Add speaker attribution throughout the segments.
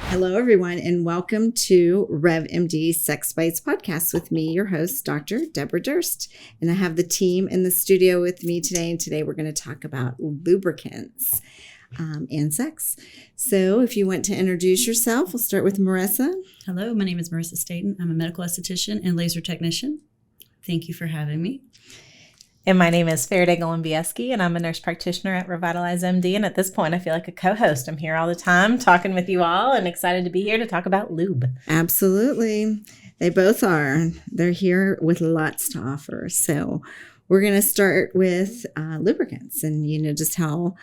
Speaker 1: Hello, everyone, and welcome to RevMD Sex Bites podcast with me, your host, Dr. Deborah Durst. And I have the team in the studio with me today. And today we're going to talk about lubricants and sex. So if you want to introduce yourself, we'll start with Marissa.
Speaker 2: Hello, my name is Marissa Staten. I'm a medical esthetician and laser technician. Thank you for having me.
Speaker 3: And my name is Faraday Golombieski, and I'm a nurse practitioner at Revitalize MD. And at this point, I feel like a co-host. I'm here all the time talking with you all and excited to be here to talk about lube.
Speaker 1: Absolutely. They both are. They're here with lots to offer. So we're going to start with lubricants and, just how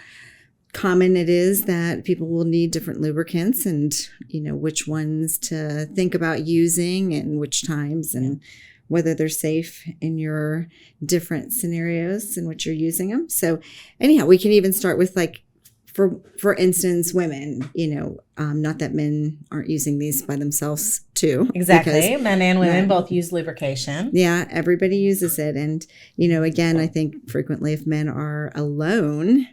Speaker 1: common it is that people will need different lubricants and, which ones to think about using and which times and whether they're safe in your different scenarios in which you're using them. So anyhow, we can even start with for instance, women, not that men aren't using these by themselves too.
Speaker 3: Exactly. Men and women both use lubrication.
Speaker 1: Yeah, everybody uses it. And, again, I think frequently if men are alone,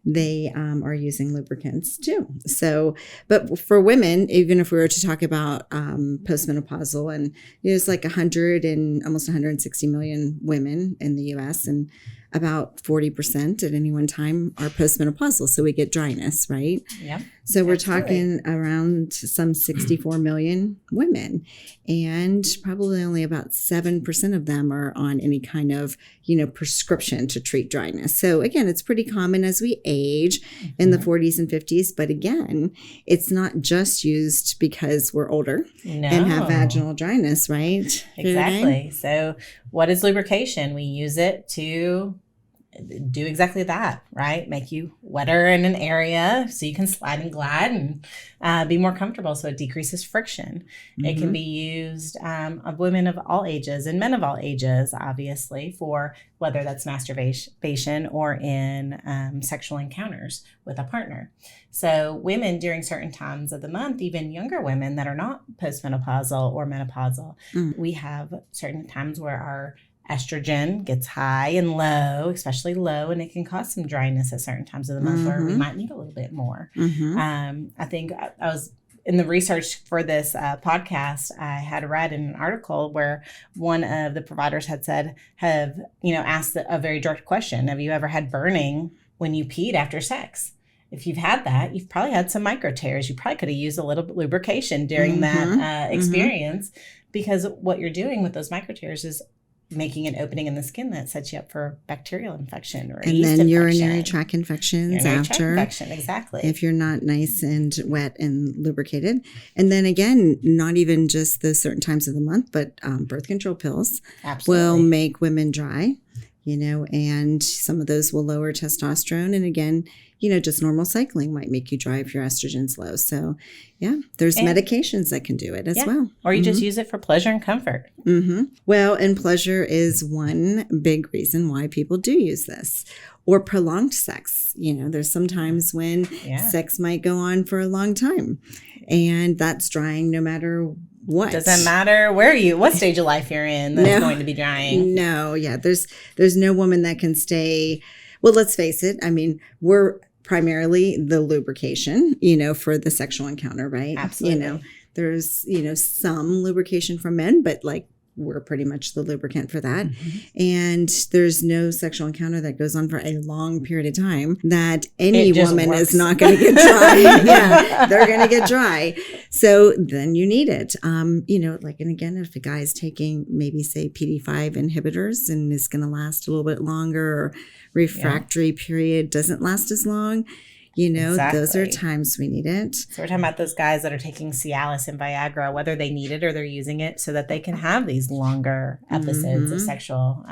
Speaker 1: they are using lubricants too. So, but for women, even if we were to talk about postmenopausal, and it's like 100 and almost 160 million women in the U.S. and about 40% at any one time are postmenopausal. So we get dryness, right?
Speaker 3: Yeah.
Speaker 1: So we're talking around some 64 million women, and probably only about 7% of them are on any kind of, prescription to treat dryness. So again, it's pretty common as we age in the 40s and 50s. But again, it's not just used because we're older and have vaginal dryness, right?
Speaker 3: Exactly. So what is lubrication? We use it to do exactly that, right? Make you wetter in an area so you can slide and glide and be more comfortable, so it decreases friction. Mm-hmm. It can be used of women of all ages and men of all ages, obviously, for whether that's masturbation or in sexual encounters with a partner. So women during certain times of the month, even younger women that are not postmenopausal or menopausal, we have certain times where our estrogen gets high and low, especially low, and it can cause some dryness at certain times of the month where we might need a little bit more. I think I was in the research for this podcast, I had read in an article where one of the providers had said, asked a very direct question. Have you ever had burning when you peed after sex? If you've had that, you've probably had some micro tears. You probably could have used a little lubrication during that experience, because what you're doing with those micro tears is making an opening in the skin that sets you up for bacterial infection or yeast infection.
Speaker 1: Urinary tract infections after.
Speaker 3: Exactly.
Speaker 1: If you're not nice and wet and lubricated. And then again, not even just the certain times of the month, but birth control pills will make women dry, and some of those will lower testosterone. And again, just normal cycling might make you dry if your estrogen's low. So yeah, there's medications that can do it as well.
Speaker 3: Or you just use it for pleasure and comfort.
Speaker 1: Well, and pleasure is one big reason why people do use this. Or prolonged sex. There's some times when sex might go on for a long time, and that's drying no matter what.
Speaker 3: Doesn't matter what stage of life you're in, that's going to be drying.
Speaker 1: No, yeah. There's no woman that can stay. Well, let's face it. I mean, we're primarily the lubrication, for the sexual encounter, right?
Speaker 3: Absolutely.
Speaker 1: There's, some lubrication from men, but we're pretty much the lubricant for that. And there's no sexual encounter that goes on for a long period of time that any woman is not going to get dry. They're going to get dry. So then you need it. And again, if a guy's taking maybe say PD5 inhibitors and is going to last a little bit longer, or refractory period doesn't last as long, those are times we need it.
Speaker 3: So we're talking about those guys that are taking Cialis and Viagra, whether they need it or they're using it so that they can have these longer episodes of sexual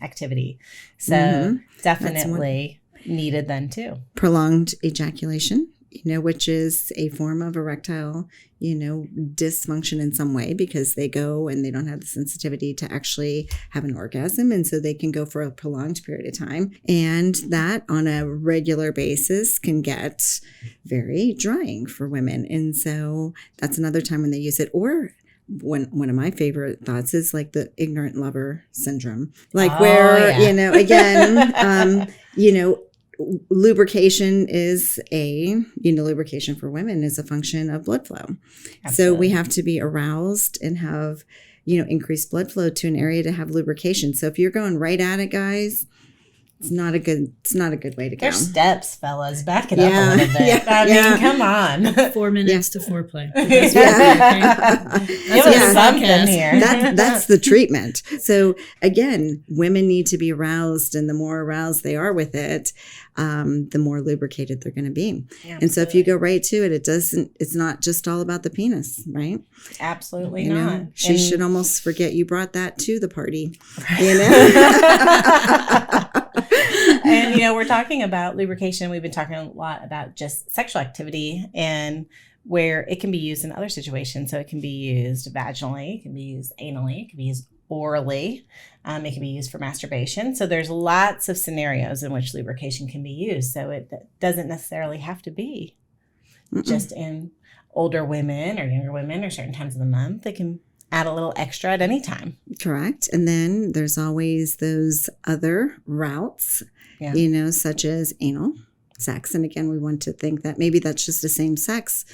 Speaker 3: activity. So definitely needed then too.
Speaker 1: Prolonged ejaculation, which is a form of erectile, dysfunction in some way, because they go and they don't have the sensitivity to actually have an orgasm. And so they can go for a prolonged period of time. And that on a regular basis can get very drying for women. And so that's another time when they use it. Or one of my favorite thoughts is the ignorant lover syndrome, again, lubrication is lubrication for women is a function of blood flow.
Speaker 3: Absolutely.
Speaker 1: So we have to be aroused and have, increased blood flow to an area to have lubrication. So if you're going right at it, guys, it's not a good way to go.
Speaker 3: There's steps, fellas. Back it up a little bit.
Speaker 1: Yeah,
Speaker 3: I mean, come on.
Speaker 2: 4 minutes to foreplay.
Speaker 3: Give
Speaker 1: Yeah.
Speaker 3: us something here.
Speaker 1: That's the treatment. So again, women need to be aroused, and the more aroused they are with it, the more lubricated they're going to be. And so if you go right to it, it's not just all about the penis, right?
Speaker 3: Absolutely not.
Speaker 1: She should almost forget you brought that to the party.
Speaker 3: And, we're talking about lubrication. We've been talking a lot about just sexual activity and where it can be used in other situations. So it can be used vaginally, it can be used anally, it can be used orally, it can be used for masturbation. So there's lots of scenarios in which lubrication can be used. So it doesn't necessarily have to be just in older women or younger women or certain times of the month. It can add a little extra at any time.
Speaker 1: Correct. And then there's always those other routes, such as anal sex. And again, we want to think that maybe that's just the same sex,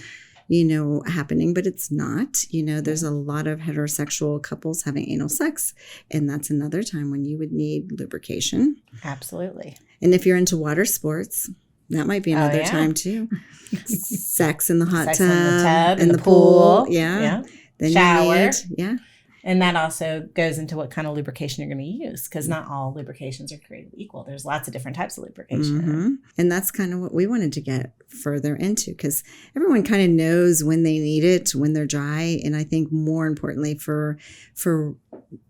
Speaker 1: happening, but it's not. There's a lot of heterosexual couples having anal sex, and that's another time when you would need lubrication.
Speaker 3: Absolutely.
Speaker 1: And if you're into water sports, that might be another time too. Sex in the hot tub,
Speaker 3: in the pool.
Speaker 1: Yeah. Then
Speaker 3: shower.
Speaker 1: Yeah.
Speaker 3: And that also goes into what kind of lubrication you're going to use, because not all lubrications are created equal. There's lots of different types of lubrication.
Speaker 1: Mm-hmm. And that's kind of what we wanted to get further into, because everyone kind of knows when they need it, when they're dry. And I think more importantly for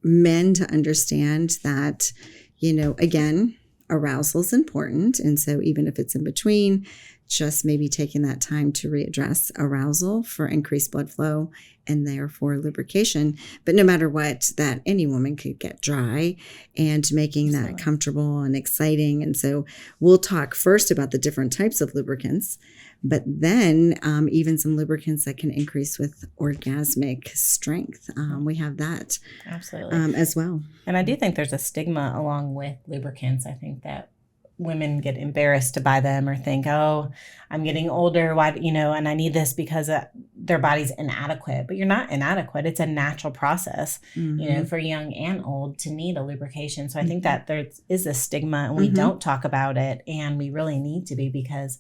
Speaker 1: men to understand that, again, arousal is important. And so even if it's in between, just maybe taking that time to readdress arousal for increased blood flow and therefore lubrication. But no matter what, that any woman could get dry, and making that comfortable and exciting. And so we'll talk first about the different types of lubricants, but then even some lubricants that can increase with orgasmic strength. We have that
Speaker 3: absolutely
Speaker 1: as well.
Speaker 3: And I do think there's a stigma along with lubricants. I think that women get embarrassed to buy them or think, oh, I'm getting older, why, and I need this because their body's inadequate. But you're not inadequate. It's a natural process, for young and old to need a lubrication. So I think that there is a stigma, and we don't talk about it, and we really need to be, because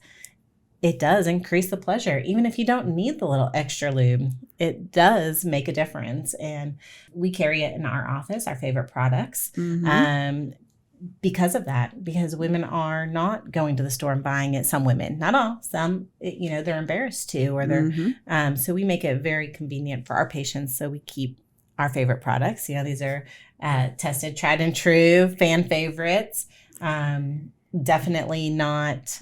Speaker 3: it does increase the pleasure. Even if you don't need the little extra lube, it does make a difference. And we carry it in our office, our favorite products. Because of that, because women are not going to the store and buying it. Some women, not all, some, they're embarrassed to, or they're, so we make it very convenient for our patients. So we keep our favorite products. These are tested, tried and true, fan favorites. Definitely not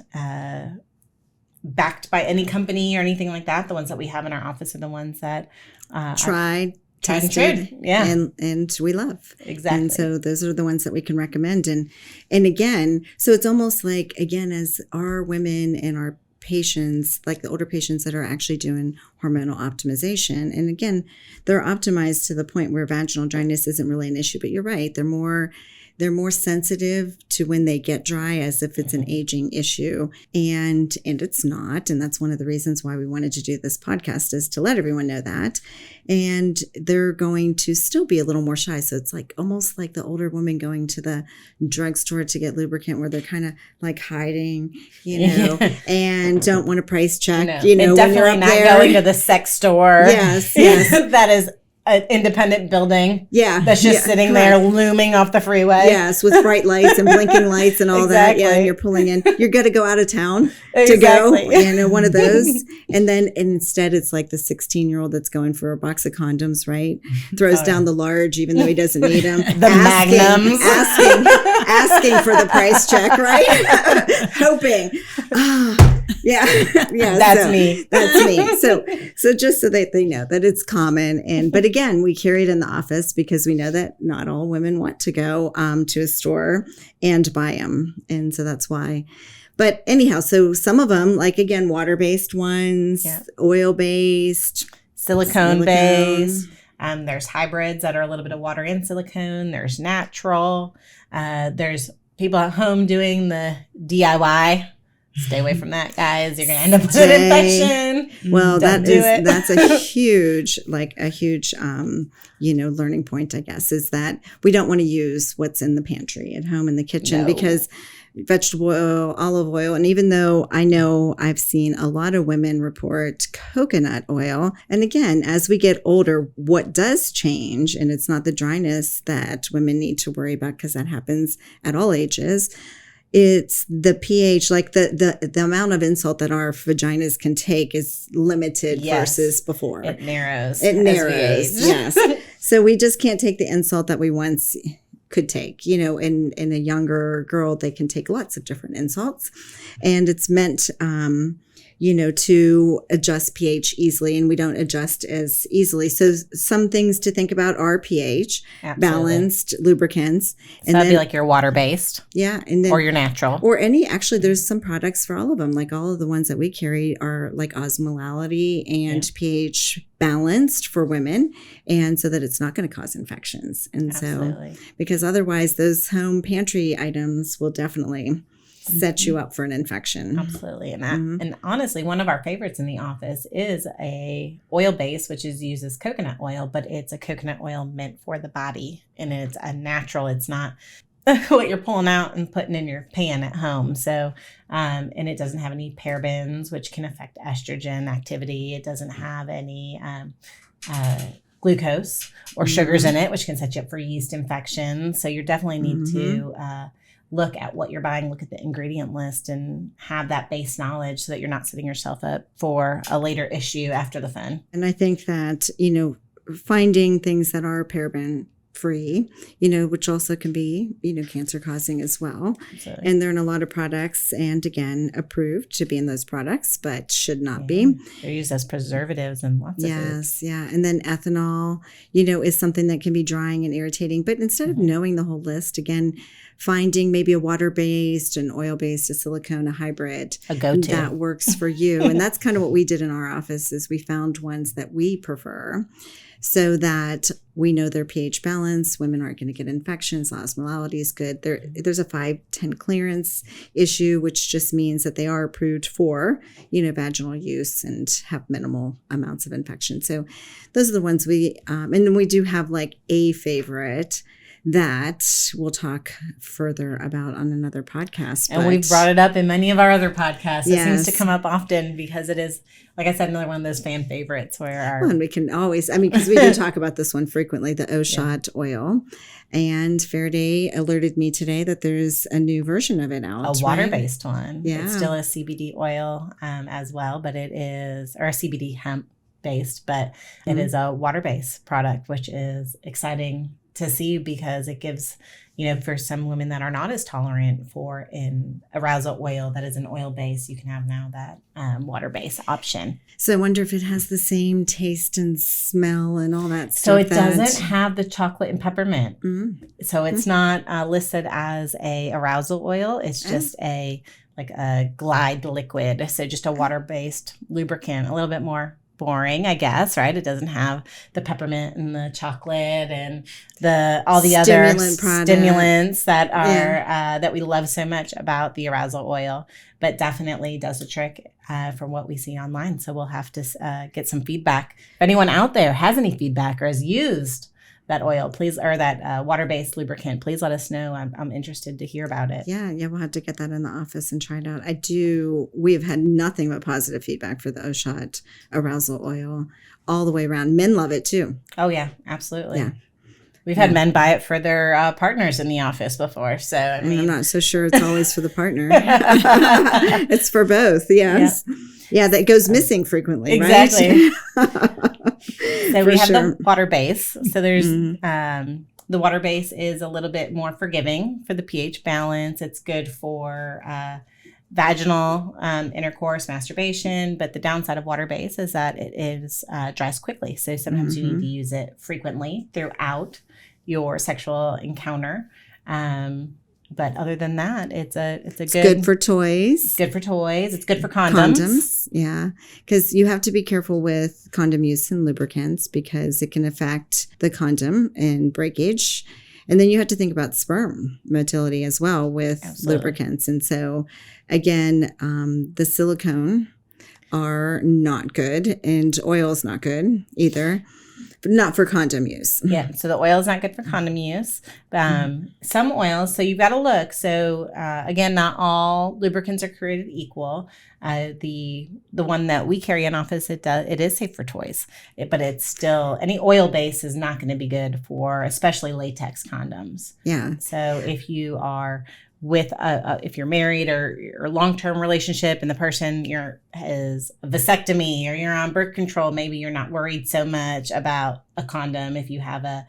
Speaker 3: backed by any company or anything like that. The ones that we have in our office are the ones that
Speaker 1: tried,
Speaker 3: tested,
Speaker 1: and we love.
Speaker 3: Exactly.
Speaker 1: And so those are the ones that we can recommend. And again, so it's almost like, again, as our women and our patients, like the older patients that are actually doing hormonal optimization, and again, they're optimized to the point where vaginal dryness isn't really an issue. But you're right, they're more sensitive to when they get dry, as if it's an aging issue. And it's not. And that's one of the reasons why we wanted to do this podcast, is to let everyone know that. And they're going to still be a little more shy. So it's like almost like the older woman going to the drugstore to get lubricant, where they're kind of like hiding, and don't want to price check,
Speaker 3: and
Speaker 1: when you're
Speaker 3: definitely
Speaker 1: up
Speaker 3: not
Speaker 1: there.
Speaker 3: going to the sex store.
Speaker 1: Yes.
Speaker 3: That is an independent building.
Speaker 1: Yeah.
Speaker 3: That's just sitting there looming off the freeway.
Speaker 1: Yes, with bright lights and blinking lights and all that. Yeah, and you're pulling in. You're going to go out of town to go, one of those. And then instead it's like the 16-year-old that's going for a box of condoms, right? Throws down the large, even though he doesn't need them.
Speaker 3: The magnums.
Speaker 1: Asking for the price check, right? Hoping. Yeah.
Speaker 3: That's me.
Speaker 1: That's me. So just so that they know that it's common. But again, we carry it in the office because we know that not all women want to go to a store and buy them. And so that's why. But anyhow, so some of them, like again, water-based ones, oil-based,
Speaker 3: silicone-based. There's hybrids that are a little bit of water and silicone. There's natural. There's people at home doing the DIY, stay away from that, guys. You're going to end up with an infection.
Speaker 1: Well,
Speaker 3: Don't do it.
Speaker 1: that's a huge, learning point, I guess, is that we don't want to use what's in the pantry at home in the kitchen
Speaker 3: No.
Speaker 1: because vegetable oil, olive oil, and even though I know I've seen a lot of women report coconut oil, and again, as we get older, what does change, and it's not the dryness that women need to worry about because that happens at all ages. It's the pH, like the amount of insult that our vaginas can take is limited
Speaker 3: Yes.
Speaker 1: versus before.
Speaker 3: It narrows.
Speaker 1: It
Speaker 3: as we
Speaker 1: narrows,
Speaker 3: age.
Speaker 1: yes. So we just can't take the insult that we once could take. In a younger girl, they can take lots of different insults, and it's meant, to adjust pH easily, and we don't adjust as easily. So some things to think about are pH,
Speaker 3: Absolutely.
Speaker 1: balanced lubricants,
Speaker 3: So that'd be like your water-based
Speaker 1: and then
Speaker 3: or your natural.
Speaker 1: or actually there's some products for all of them. Like all of the ones that we carry are like osmolality and pH balanced for women, and so that it's not going to cause infections. And
Speaker 3: Absolutely.
Speaker 1: so because otherwise those home pantry items will definitely set you up for an infection.
Speaker 3: Absolutely. And honestly, one of our favorites in the office is a oil base, which uses coconut oil, but it's a coconut oil meant for the body, and it's a natural. It's not what you're pulling out and putting in your pan at home. So, and it doesn't have any parabens, which can affect estrogen activity. It doesn't have any glucose or sugars in it, which can set you up for yeast infections. So you definitely need to look at what you're buying, look at the ingredient list, and have that base knowledge so that you're not setting yourself up for a later issue after the fun.
Speaker 1: And I think that, finding things that are paraben free, which also can be, cancer causing as well.
Speaker 3: Absolutely.
Speaker 1: And they're in a lot of products, and again, approved to be in those products, but should not be.
Speaker 3: They're used as preservatives and lots of foods.
Speaker 1: Yes, yeah. And then ethanol, is something that can be drying and irritating. But instead of knowing the whole list, again, finding maybe a water-based, an oil-based, a silicone, a hybrid
Speaker 3: A go-to.
Speaker 1: that works for you. And that's kind of what we did in our office is we found ones that we prefer so that we know their pH balance. Women aren't going to get infections. Osmolality is good. There's a 510 clearance issue, which just means that they are approved for, vaginal use and have minimal amounts of infection. So those are the ones and then we do have like a favorite that we'll talk further about on another podcast.
Speaker 3: And we've brought it up in many of our other podcasts. It seems to
Speaker 1: Yes.
Speaker 3: come up often because it is, like I said, another one of those fan favorites where our
Speaker 1: And we can always, because we do talk about this one frequently, the O-Shot oil. And Faraday alerted me today that there's a new version of it out.
Speaker 3: a water-based one.
Speaker 1: Yeah.
Speaker 3: It's still a CBD oil as well, but it is, or a CBD hemp based, but it is a water-based product, which is exciting to see because it gives, for some women that are not as tolerant for an arousal oil that is an oil base, you can have now that water-based option.
Speaker 1: So I wonder if it has the same taste and smell and all that stuff.
Speaker 3: So it doesn't have the chocolate and peppermint.
Speaker 1: Mm.
Speaker 3: So it's not listed as a arousal oil. It's just a glide liquid. So just a water-based lubricant, a little bit more boring, I guess, right? It doesn't have the peppermint and the chocolate and all the other stimulants that are that we love so much about the arousal oil, but definitely does the trick from what we see online. So we'll have to get some feedback. If anyone out there has any feedback or has used that oil, please, or that water-based lubricant, please let us know. I'm interested to hear about it.
Speaker 1: Yeah, we'll have to get that in the office and try it out. We have had nothing but positive feedback for the O-Shot arousal oil all the way around. Men love it too.
Speaker 3: Oh yeah, absolutely.
Speaker 1: Yeah.
Speaker 3: We've had men buy it for their partners in the office before. So
Speaker 1: And I'm not so sure it's always for the partner. It's for both, yes. Yeah, that goes missing frequently,
Speaker 3: exactly.
Speaker 1: right?
Speaker 3: So we have
Speaker 1: sure.
Speaker 3: the water base. So there's the water base is a little bit more forgiving for the pH balance. It's good for vaginal intercourse, masturbation, but the downside of water base is that it is dries quickly. So sometimes you need to use it frequently throughout your sexual encounter. But other than that, it's
Speaker 1: good for toys.
Speaker 3: It's good for toys. It's good for condoms.
Speaker 1: Yeah, because you have to be careful with condom use and lubricants because it can affect the condom and breakage. And then you have to think about sperm motility as well with
Speaker 3: Absolutely.
Speaker 1: lubricants. And so, again, the silicone are not good, and oil is not good either, but not for condom use.
Speaker 3: Yeah, so the oil is not good for condom use. Some oils, so you've got to look. So again, not all lubricants are created equal. The one that we carry in office, it is safe for toys, but it's still, any oil base is not going to be good for especially latex condoms.
Speaker 1: Yeah.
Speaker 3: So if you are with if you're married or long-term relationship and the person has a vasectomy or you're on birth control, maybe you're not worried so much about a condom. If you have a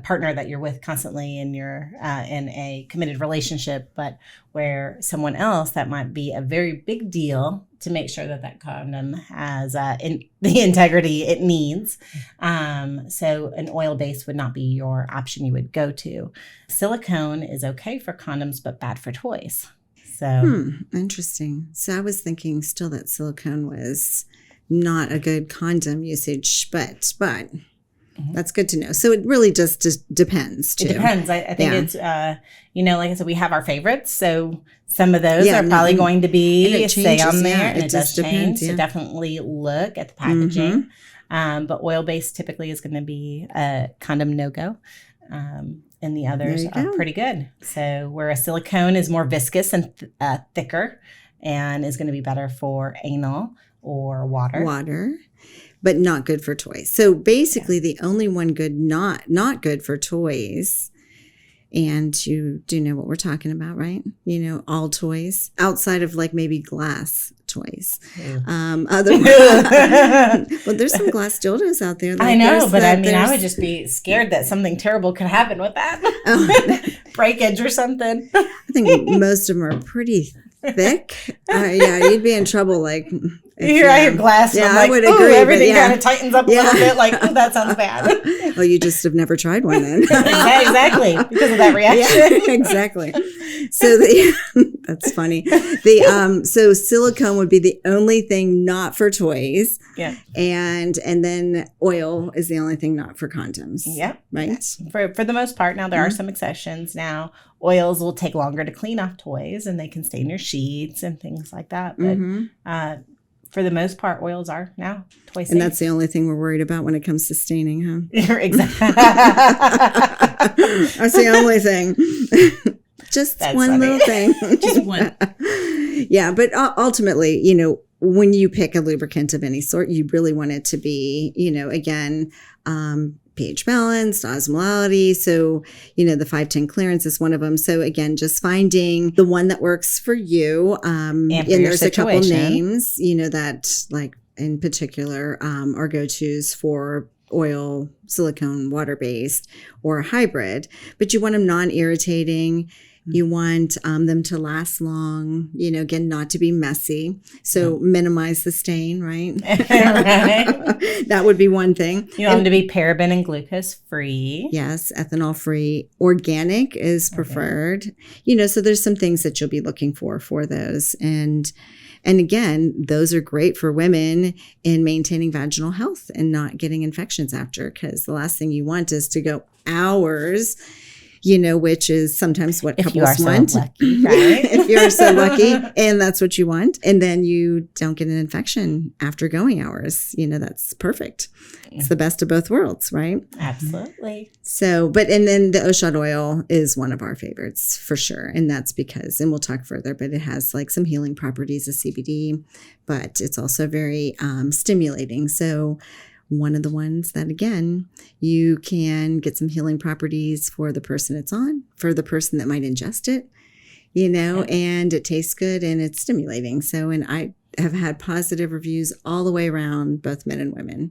Speaker 3: partner that you're with constantly and you're in a committed relationship, but where someone else, that might be a very big deal to make sure that condom has the integrity it needs. So an oil base would not be your option you would go to. Silicone is okay for condoms, but bad for toys. So
Speaker 1: Interesting. So I was thinking still that silicone was not a good condom usage, but that's good to know. So it really just depends too.
Speaker 3: it depends. I think it's, like I said, we have our favorites. So some of those are probably going to
Speaker 1: and
Speaker 3: be
Speaker 1: it
Speaker 3: stay on
Speaker 1: changes,
Speaker 3: there,
Speaker 1: yeah,
Speaker 3: and it does
Speaker 1: just depends,
Speaker 3: change. So definitely look at the packaging. But oil-based typically is going to be a condom no-go. And the others are pretty good. So where a silicone is more viscous and thicker and is going to be better for anal or water.
Speaker 1: But not good for toys. So basically the only one good, not good for toys, and you do know what we're talking about, right? All toys outside of like maybe glass toys. Otherwise, well, there's some glass dildos out there.
Speaker 3: I know, but I would just be scared that something terrible could happen with that. Breakage or something.
Speaker 1: I think most of them are pretty thick. You'd be in trouble. Like
Speaker 3: you hear I hear glass.
Speaker 1: Yeah,
Speaker 3: and I'm like,
Speaker 1: I would agree.
Speaker 3: Everything kind of tightens up a little bit. Like, that sounds bad.
Speaker 1: Well, you just have never tried one then.
Speaker 3: Exactly, because of that reaction.
Speaker 1: Yeah, exactly. So that's funny. So silicone would be the only thing not for toys.
Speaker 3: Yeah.
Speaker 1: And then oil is the only thing not for condoms.
Speaker 3: Yep.
Speaker 1: Right.
Speaker 3: For the most part. Now there are some exceptions. Now oils will take longer to clean off toys, and they can stain your sheets and things like that. But for the most part, oils are now toy safe.
Speaker 1: And that's the only thing we're worried about when it comes to staining, huh?
Speaker 3: Exactly.
Speaker 1: That's the only thing. Just
Speaker 3: That's
Speaker 1: one
Speaker 3: funny.
Speaker 1: little thing.
Speaker 2: Just one.
Speaker 1: Yeah, but ultimately, when you pick a lubricant of any sort, you really want it to be, again, pH balanced, osmolality. So, the 510 clearance is one of them. So again, just finding the one that works for you.
Speaker 3: And for
Speaker 1: and
Speaker 3: your
Speaker 1: there's a couple
Speaker 3: situation.
Speaker 1: names, that like in particular are go-tos for oil, silicone, water-based, or hybrid. But you want them non-irritating. You want them to last long, again, not to be messy. So minimize the stain, right?
Speaker 3: Right.
Speaker 1: That would be one thing.
Speaker 3: You want them to be paraben and glucose free.
Speaker 1: Yes, ethanol free. Organic is preferred. So there's some things that you'll be looking for those. And again, those are great for women in maintaining vaginal health and not getting infections after, because the last thing you want is to go hours, which is sometimes what
Speaker 3: If you
Speaker 1: couples
Speaker 3: are
Speaker 1: want.
Speaker 3: so lucky, right?
Speaker 1: If you're so lucky and that's what you want. And then you don't get an infection after going hours. That's perfect. It's the best of both worlds, right?
Speaker 3: Absolutely.
Speaker 1: So, and then the Oshad oil is one of our favorites for sure. And that's because, and we'll talk further, but it has like some healing properties of CBD, but it's also very stimulating. So one of the ones that, again, you can get some healing properties for the person it's on, for the person that might ingest it, and it tastes good and it's stimulating. So, and I have had positive reviews all the way around, both men and women.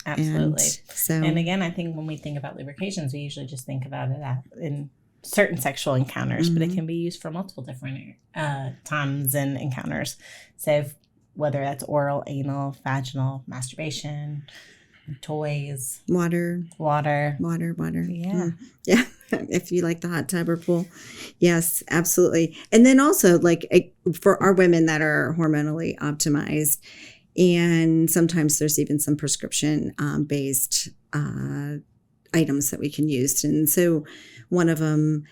Speaker 3: Absolutely.
Speaker 1: And
Speaker 3: again, I think when we think about lubrications, we usually just think about it in certain sexual encounters, but it can be used for multiple different times and encounters. So whether that's oral, anal, vaginal, masturbation, toys,
Speaker 1: water.
Speaker 3: Yeah.
Speaker 1: Yeah. If you like the hot tub or pool. Yes, absolutely. And then also for our women that are hormonally optimized, and sometimes there's even some prescription based items that we can use. And so one of them,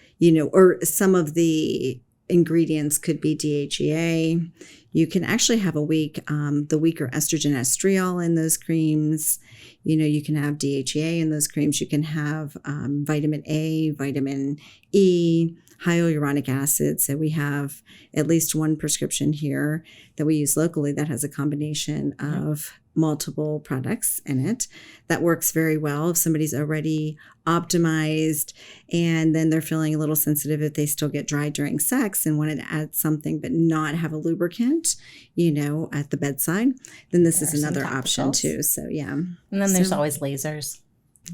Speaker 1: or some of the ingredients could be DHEA. You can actually have the weaker estrogen estriol in those creams. You can have DHEA in those creams. You can have vitamin A, vitamin E, hyaluronic acid. So we have at least one prescription here that we use locally that has a combination of multiple products in it. That works very well if somebody's already optimized and then they're feeling a little sensitive if they still get dry during sex and wanted to add something but not have a lubricant, at the bedside, then this is another option too. So yeah.
Speaker 3: And then there's always lasers.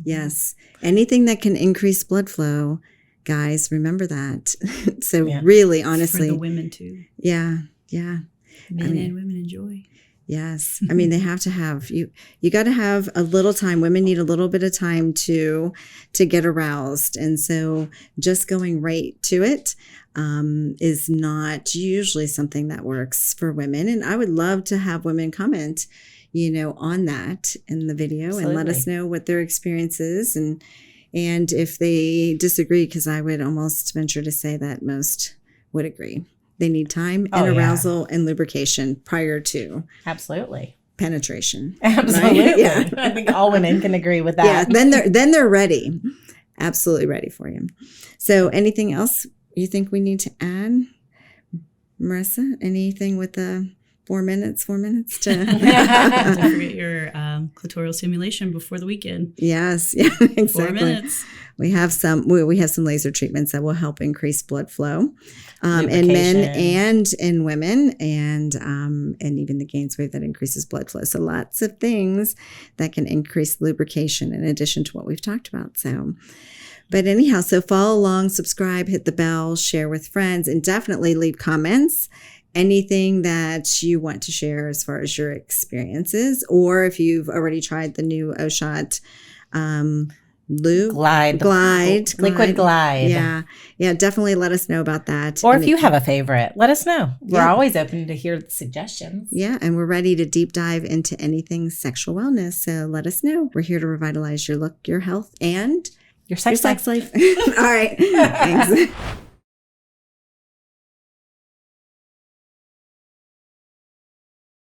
Speaker 1: Yes. Anything that can increase blood flow, guys, remember that. So really, honestly.
Speaker 2: For the women too.
Speaker 1: Yeah.
Speaker 2: Men and women enjoy.
Speaker 1: Yes. I mean, they have to have, you got to have a little time. Women need a little bit of time to get aroused. And so just going right to it is not usually something that works for women. And I would love to have women comment, on that in the video. Absolutely. And let us know what their experience is and if they disagree, because I would almost venture to say that most would agree. They need time and arousal and lubrication prior to
Speaker 3: absolutely
Speaker 1: penetration.
Speaker 3: Absolutely.
Speaker 1: Right? Yeah.
Speaker 3: I think all women can agree with that.
Speaker 1: Yeah, then they're ready. Absolutely ready for you. So anything else you think we need to add? Marissa, anything with the 4 minutes to
Speaker 2: Don't forget your clitoral stimulation before the weekend.
Speaker 1: Yes, yeah, exactly.
Speaker 2: 4 minutes.
Speaker 1: We have some laser treatments that will help increase blood flow in men and in women, and even the Gainswave that increases blood flow. So lots of things that can increase lubrication in addition to what we've talked about. So, but anyhow, so follow along, subscribe, hit the bell, share with friends, and definitely leave comments. Anything that you want to share as far as your experiences, or if you've already tried the new O-Shot Liquid Glide. Yeah, definitely let us know about that.
Speaker 3: Or if you have a favorite, let us know. We're always open to hear suggestions.
Speaker 1: Yeah, and we're ready to deep dive into anything sexual wellness. So let us know. We're here to revitalize your look, your health, and
Speaker 3: your sex life.
Speaker 1: All right. Thanks.